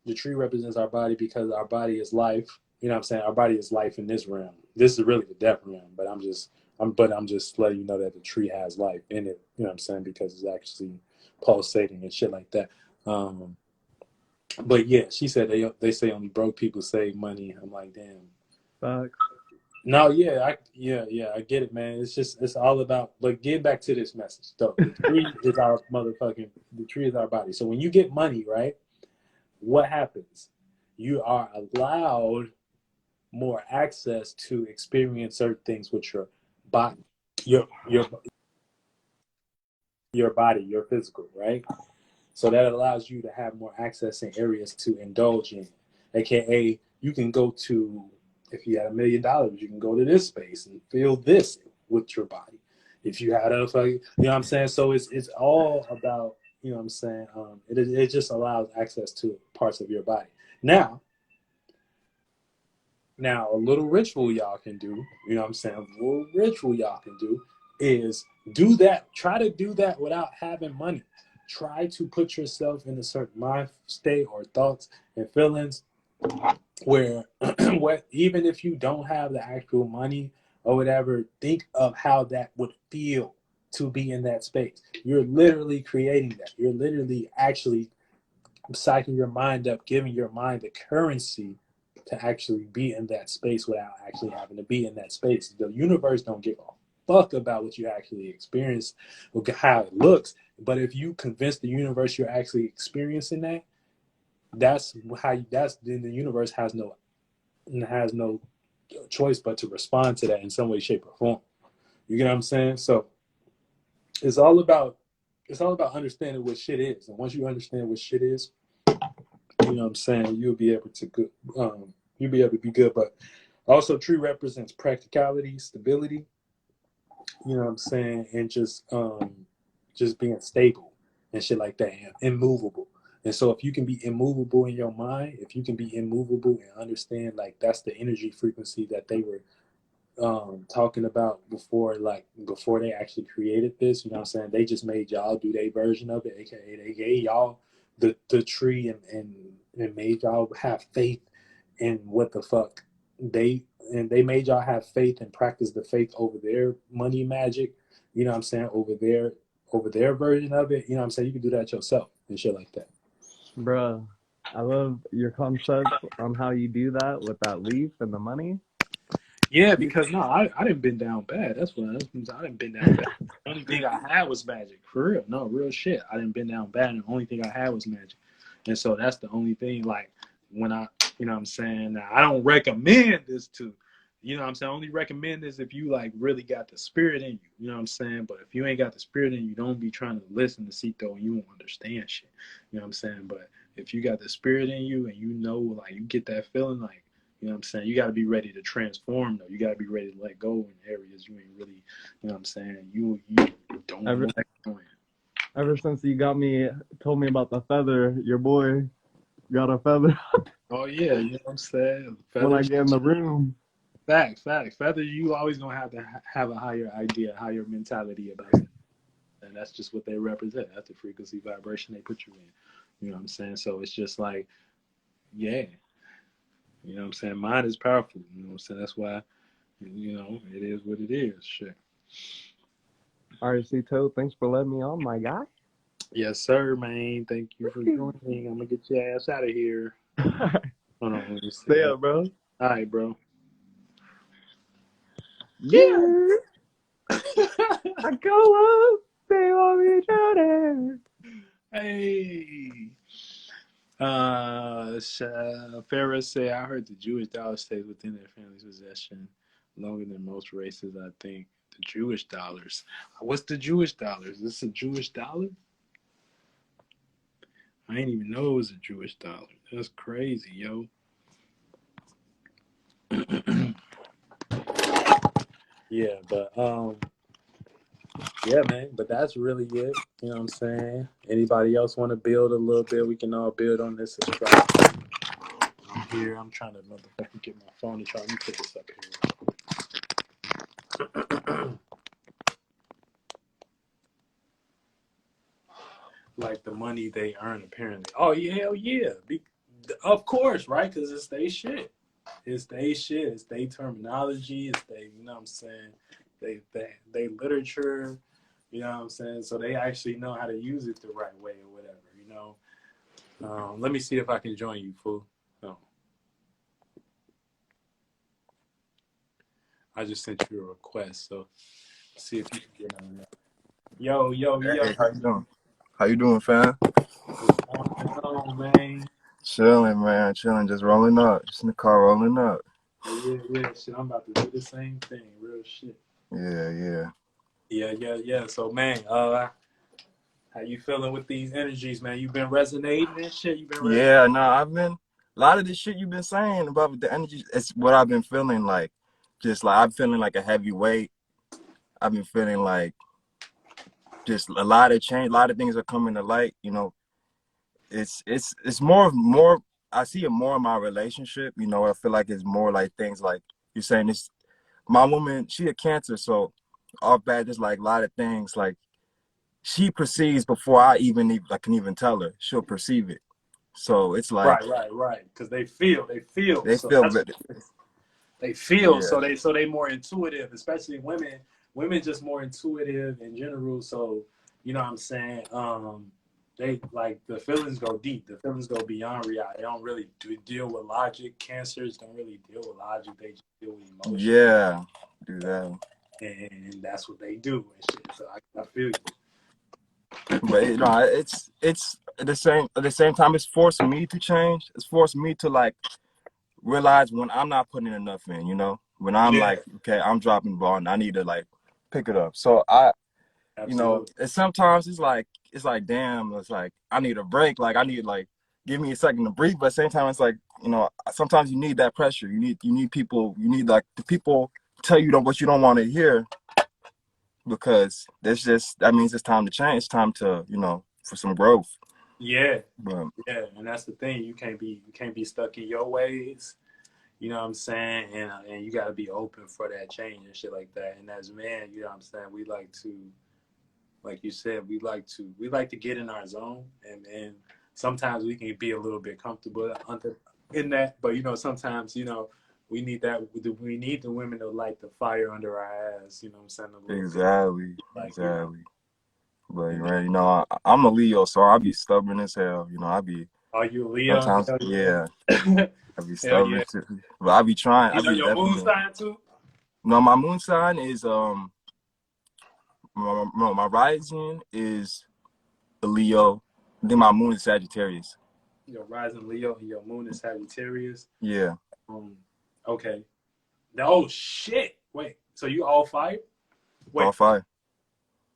The tree represents our body because our body is life. You know what I'm saying? Our body is life in this realm. This is really the death realm, but I'm But I'm just letting you know that the tree has life in it. You know what I'm saying? Because it's actually pulsating and shit like that. But yeah, she said they say only broke people save money. I'm like, damn. Fuck. No, yeah, I get it, man. It's all about. But get back to this message, though. The tree is our motherfucking. The tree is our body. So when you get money, right? What happens? You are allowed more access to experience certain things with your body, your your your body, your physical, right? So that allows you to have more access in areas to indulge in. AKA, you can go to, if you had $1,000,000, you can go to this space and feel this with your body. If you had a, you know what I'm saying? So it's all about, you know what I'm saying? It just allows access to parts of your body. Now, a little ritual y'all can do, you know what I'm saying? A little ritual y'all can do is do that. Try to do that without having money. Try to put yourself in a certain mind state or thoughts and feelings where, even if you don't have the actual money or whatever, think of how that would feel to be in that space. You're literally creating that. You're literally actually psyching your mind up, giving your mind the currency to actually be in that space without actually having to be in that space. The universe don't give a fuck about what you actually experience or how it looks. But if you convince the universe you're actually experiencing that, then the universe has no choice but to respond to that in some way, shape, or form. You get what I'm saying? So it's all about understanding what shit is. And once you understand what shit is, you know what I'm saying, you'll be able to be good. But also tree represents practicality, stability, you know what I'm saying, and just being stable and shit like that, and immovable. And so if you can be immovable in your mind, if you can be immovable and understand, like, that's the energy frequency that they were talking about before they actually created this, you know what I'm saying? They just made y'all do their version of it, aka they gave y'all the tree and made y'all have faith in what the fuck they made y'all have faith and practice the faith over their money magic, you know what I'm saying, over their version of it, you know what I'm saying? You can do that yourself and shit like that. Bruh, I love your concept on how you do that with that leaf and the money. Yeah, because no, I didn't been down bad. I didn't been down bad. The only thing I had was magic. For real. No, real shit. I didn't been down bad, and the only thing I had was magic. And so that's the only thing, like, when you know what I'm saying? Now, I don't recommend this to, you know what I'm saying? I only recommend this if you, like, really got the spirit in you. You know what I'm saying? But if you ain't got the spirit in you, don't be trying to listen to Sito and you won't understand shit. You know what I'm saying? But if you got the spirit in you and you know, like, you get that feeling, like, you know what I'm saying? You got to be ready to transform, though. You got to be ready to let go in areas you ain't really, you know what I'm saying? You don't Ever, want to go in. ever since you told me about the feather, your boy got a feather Oh, yeah, you know what I'm saying? when I Feathers, get in the room. facts. Feathers, you always going to have to have a higher idea, higher mentality about it. And that's just what they represent. That's the frequency vibration they put you in. You know what I'm saying? So it's just like, yeah. You know what I'm saying? Mind is powerful. You know what I'm saying? That's why, you know, it is what it is. Shit. All right, Cito, thanks for letting me on, my guy. Yes, sir, man. Thank you for joining. I'm gonna get your ass out of here. Hold on, let me see. Stay All up, bro. right, bro. Yeah. Yeah, I go up, they want me drowning. Hey. Farrah said, I heard the Jewish dollar stays within their family's possession longer than most races, I think. The Jewish dollars. What's the Jewish dollars? Is this a Jewish dollar? I didn't even know it was a Jewish dollar. That's crazy, yo. Yeah, but yeah, man. But that's really it. You know what I'm saying? Anybody else want to build a little bit? We can all build on this astrology. I'm here. I'm trying to motherfucking get my phone to try. Let me put this up here. Like the money they earn, apparently. Oh yeah, hell yeah. Of course, right? Because it's they shit. It's they shit. It's they terminology. It's they, you know what I'm saying? they literature, you know what I'm saying? So they actually know how to use it the right way or whatever, you know. Let me see if I can join you, fool. Oh, I just sent you a request, so see if you can get on there. Yo, yo, yo. Hey, how you doing? How you doing, fam? What's going on, man? Chilling, man. Chilling. Just rolling up. Just in the car rolling up. Yeah, yeah, shit. I'm about to do the same thing. Real shit. Yeah, yeah. Yeah. So, man, how you feeling with these energies, man? You been resonating and shit? You been resonating? Yeah, no, I've been a lot of this shit you've been saying about the energy. It's what I've been feeling like. Just like I'm feeling like a heavy weight. I've been feeling like just a lot of change. A lot of things are coming to light. You know, it's more. I see it more in my relationship. You know, I feel like it's more like things like you're saying. This my woman, she a Cancer, so off bat, just like a lot of things like she perceives before I can even tell her. She'll perceive it. So it's like Right. Because they feel. they So feel that's better. what they feel. Yeah, So they more intuitive, especially women. Women just more intuitive in general. So you know what I'm saying. They like the feelings go deep. The feelings go beyond reality. They don't really deal with logic. Cancers don't really deal with logic. They just deal with emotion, yeah, do that. and that's what they do and shit. So I feel you. But you know, it's at the same time. It's forced me to change. It's forced me to like realize when I'm not putting enough in. You know, when I'm Yeah, like, okay, I'm dropping the ball and I need to like pick it up. So you know, absolutely. and sometimes it's like damn, it's like I need a break. Like I need like give me a second to breathe. But at the same time, it's like you know, sometimes you need that pressure. You need people. You need like the people tell you what you don't want to hear because there's just that means it's time to change. It's time to you know for some growth. Yeah, But yeah, and that's the thing. You can't be stuck in your ways. You know what I'm saying? And you got to be open for that change and shit like that. And as men, you know what I'm saying, we like to, like you said, we like to get in our zone, and sometimes we can be a little bit comfortable under in that. But you know, sometimes we need that. We need the women to light the fire under our ass. You know what I'm saying? A little bit, exactly, like exactly. But and you know, I'm a Leo, so I'll be stubborn as hell. You know, I be are you a Leo? sometimes, Hell yeah, yeah, I be hell yeah. stubborn too. But I be trying. I You know be your moon definitely. sign too? No, my moon sign is my rising is a Leo. Then my moon is Sagittarius. Your rising Leo and your moon is Sagittarius. Yeah, Um, okay. Oh shit! Wait. So you all fire? all Wait. five.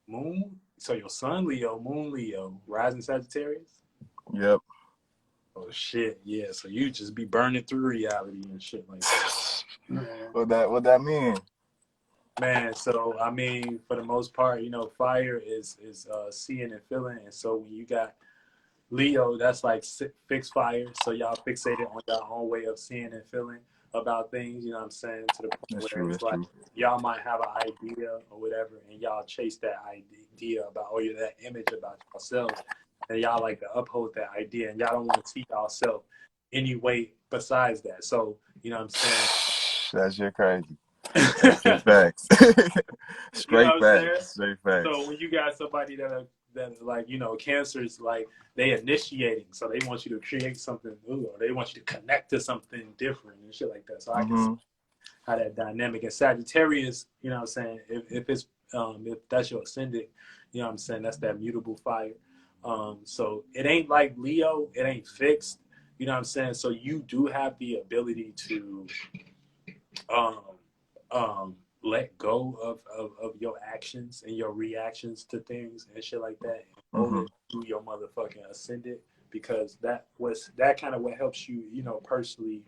Moon. So your sun Leo, moon Leo, rising Sagittarius. Yep. Oh shit! Yeah. So you just be burning through reality and shit like that. Man. What that mean? Man. So I mean, for the most part, fire is seeing and feeling, and so when you got Leo, that's like fixed fire. So y'all fixated on your own way of seeing and feeling about things, you know what I'm saying? To the point That's where true. it's That's like true. y'all might have an idea or whatever, and y'all chase that idea about, or that image about yourselves, and y'all like to uphold that idea, and y'all don't want to see yourself any way besides that. So, you know what I'm saying? That shit crazy. That's straight facts. You know what Straight I'm saying? facts. Straight So facts. when you got somebody that like cancers, like they initiating, so they want you to create something new, or they want you to connect to something different and shit like that. So I can see Mm-hmm. how that dynamic. And Sagittarius, you know what I'm saying, if that's your ascendant, you know what I'm saying, that's that mutable fire. So it ain't like Leo, it ain't fixed, you know what I'm saying. So you do have the ability to um, let go of your actions and your reactions to things and shit like that in Mm-hmm. order to do your motherfucking ascendant, because that kind of what helps you, personally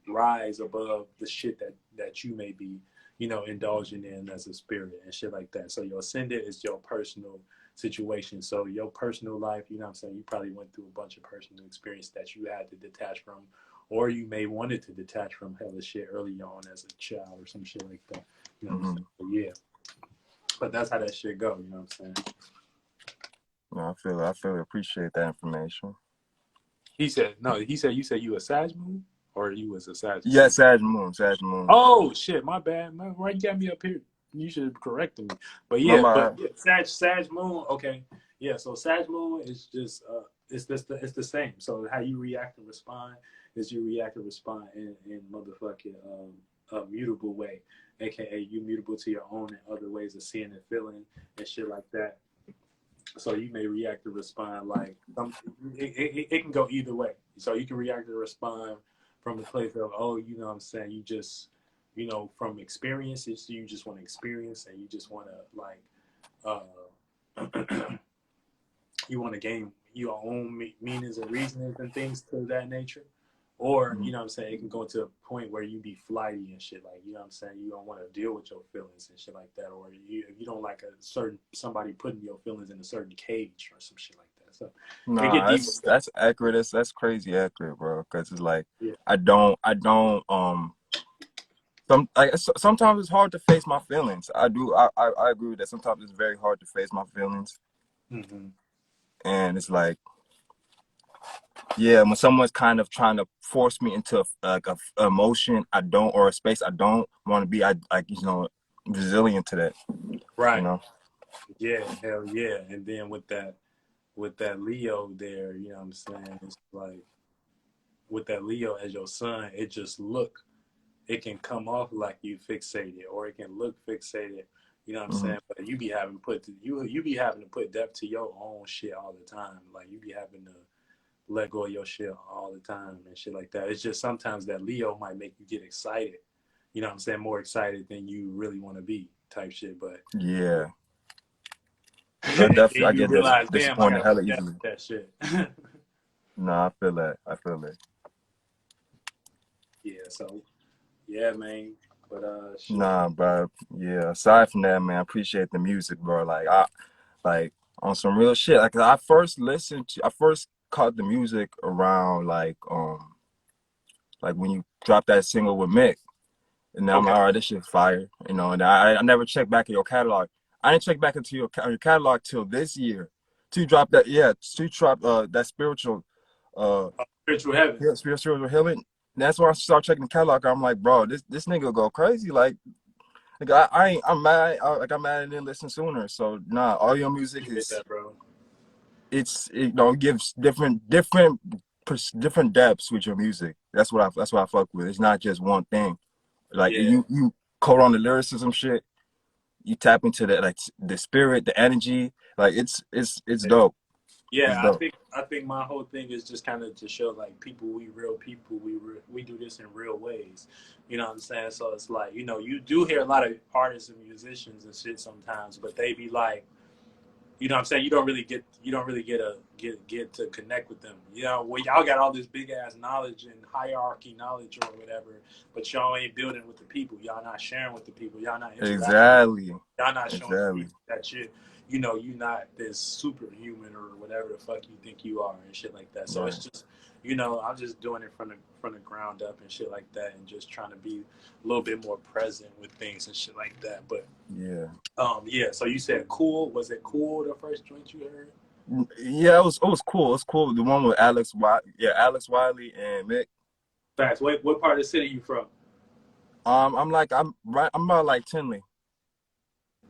rise above the shit that you may be, indulging in as a spirit and shit like that. So your ascendant is your personal situation. So your personal life, you know what I'm saying, you probably went through a bunch of personal experience that you had to detach from, or you may wanted to detach from hella shit early on as a child or some shit like that. You know what I'm Mm-hmm. saying? But yeah. But that's how that shit go, you know what I'm saying? No, I feel it. Appreciate that information. He said you said you a Sag moon? Or you was a Sag Yeah, sun? Sag Moon. Sag Moon. Oh shit, my bad. Man, why you got me up here? You should have corrected me. But My yeah, bad. Sag Moon. Okay, yeah. So Sag Moon is just it's the same. So how you react and respond is you react and respond in motherfucking a mutable way, aka you mutable to your own and other ways of seeing and feeling and shit like that. So you may react and respond like it can go either way. So you can react and respond from the place of, oh, you know what I'm saying, you just, you know, from experiences, you just want to experience and you just want to like you want to gain your own meanings and reasonings and things to that nature. Or, you know what I'm saying, it can go to a point where you be flighty and shit. Like, you know what I'm saying, you don't want to deal with your feelings and shit like that. Or you don't like a certain somebody putting your feelings in a certain cage or some shit like that. So it get Nah, deep. that's accurate. That's crazy accurate, bro. Because it's like Yeah. I don't. Sometimes it's hard to face my feelings. I agree with that. Sometimes it's very hard to face my feelings, Mm-hmm. and it's like, yeah, when someone's kind of trying to force me into like a emotion I don't, or a space I don't want to be, I like, you know, resilient to that, you Right. know. Yeah. Hell yeah. And then with that Leo there, you know what I'm saying, it's like with that Leo as your son, it can come off like you fixated or it can look fixated. You know what I'm Hmm. saying? But you be having you be having to put depth to your own shit all the time. Like you be having to let go of your shit all the time and shit like that. It's just sometimes that Leo might make you get excited. You know what I'm saying? More excited than you really want to be type shit. But Yeah, because I and definitely I you get realize, damn, I disappointed gotta hella put depth easily. to that shit. No, I feel that. I feel it. Yeah, so yeah, man. But shit. Nah, bro. Yeah. Aside from that, man, I appreciate the music, bro. Like on some real shit. Like I first caught the music around like when you dropped that single with Mick, and then I'm Okay. like, all right, this shit's fire, you know. And I never checked back in your catalog. I didn't check back into your catalog till this year. To drop that, yeah, to drop that spiritual, uh, Spiritual heaven. yeah, spiritual healing. That's why I started checking the catalog. I'm like, bro, this nigga go crazy. Like I ain't, I'm mad. I'm mad I didn't listen sooner. So nah, all your music Appreciate is that, bro. you know, gives different depths with your music. That's what I fuck with. It's not just one thing. Like Yeah. you code on the lyricism shit. You tap into the spirit, the energy. Like it's dope. It's Yeah, dope. I think my whole thing is just kind of to show like people, we real people, we do this in real ways. You know what I'm saying? So it's like, you know, you do hear a lot of artists and musicians and shit sometimes, but they be like, you know what I'm saying, you don't really get to connect with them. You know, well, y'all got all this big ass knowledge and hierarchy knowledge or whatever, but y'all ain't building with the people. Y'all not sharing with the people. Y'all not interacting with Exactly. y'all not showing the Exactly. people that shit. You know, you not this superhuman or whatever the fuck you think you are and shit like that. So Yeah. it's just, you know, I'm just doing it from the ground up and shit like that, and just trying to be a little bit more present with things and shit like that. But Yeah. yeah. So you said cool. Was it cool the first joint you heard? Yeah, it was cool. It was cool. The one with Alex Wiley and Mick. Facts. What part of the city you from? I'm about like Tinley.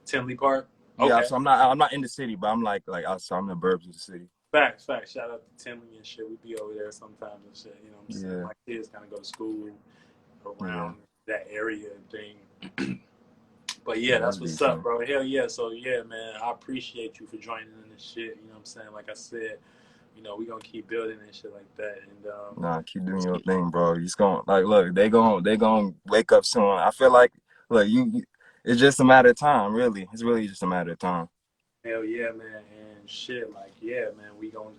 Tinley Park. Yeah, Okay. so I'm not in the city, but I'm like outside. I'm in the burbs of the city. Facts. Facts. Shout out to Tinley and shit. We be over there sometimes and shit. You know what I'm saying? Yeah, My kids kind of go to school yeah, around that area and thing. But yeah, yeah. that's That's what's decent. up, bro. Hell yeah. So yeah, man, I appreciate you for joining in this shit. You know what I'm saying? Like I said, you know, we gonna keep building and shit like that. And Nah, keep doing just your keep, thing, bro. He's going like, look, they going to wake up soon. I feel like, look, it's just a matter of time, really. It's really just a matter of time. hell yeah, man. And shit, like, yeah, man, we gonna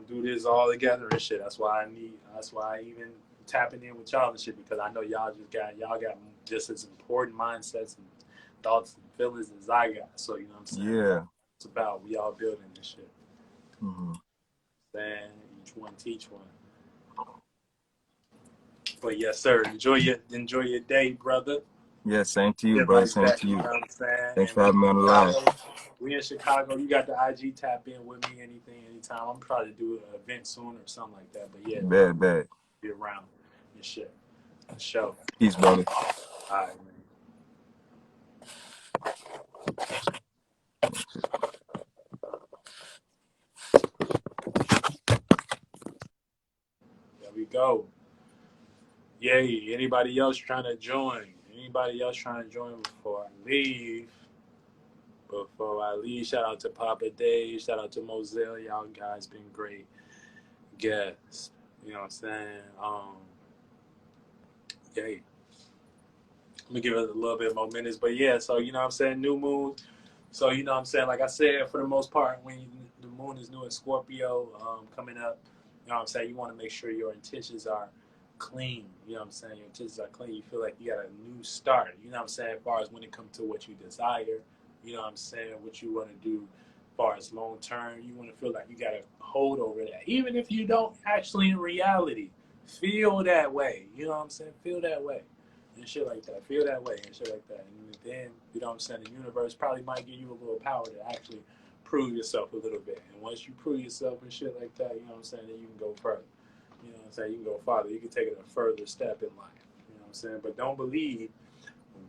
do this all together and shit. That's why I even tapping in with y'all and shit, because I know y'all got just as important mindsets and thoughts and feelings as I got. So, you know what I'm saying? We all Yeah. it's about, we all building this shit. Hmm. Saying each one teach one. But yes, sir. Enjoy your day, brother. Yeah. Same to you, Shit brother. like Same that. to You you. know what I'm saying? Thanks And for having me on the line. We in Chicago. You got the IG, tap in with me anytime. I'm probably do an event soon or something like that. But yeah, Bad, bad. be around and shit. For sure. Peace, brother. All right, man. There we go. Yay. Anybody else trying to join? Anybody else trying to join before I leave? Before I leave, shout out to Papa Dave. Shout out to Moselle. Y'all guys been great guests. You know what I'm saying? Yay. Let me give it a little bit more minutes. But yeah, so you know what I'm saying? New moon. So you know what I'm saying? Like I said, for the most part, when the moon is new in Scorpio coming up, you know what I'm saying? You want to make sure your intentions are clean. You know what I'm saying? Your intentions are clean. You feel like you got a new start. You know what I'm saying? As far as when it comes to what you desire, you know what I'm saying? What you want to do as far as long term, you want to feel like you got a hold over that. Even if you don't actually in reality feel that way. You know what I'm saying? Feel that way. And shit like that. Feel that way and shit like that. And then, you know what I'm saying, the universe probably might give you a little power to actually prove yourself a little bit. And once you prove yourself and shit like that, you know what I'm saying, then you can go further. You know what I'm saying? You can go farther. You can take it a further step in life. You know what I'm saying? But don't believe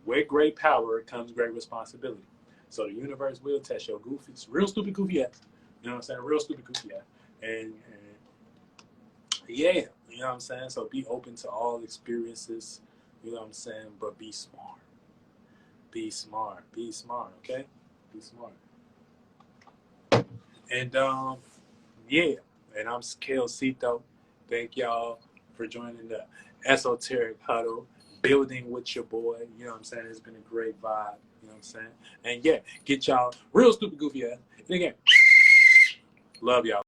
with great power comes great responsibility. So the universe will test your goofy, real stupid goofy ass. You know what I'm saying? Real stupid goofy ass. And yeah, you know what I'm saying? So be open to all experiences. You know what I'm saying? But be smart. Be smart. Be smart, okay? Be smart. And yeah. And I'm Kelcito. Thank y'all for joining the Esoteric Huddle. Building with your boy. You know what I'm saying? It's been a great vibe. You know what I'm saying? And yeah, get y'all real stupid goofy ass. And again, love y'all.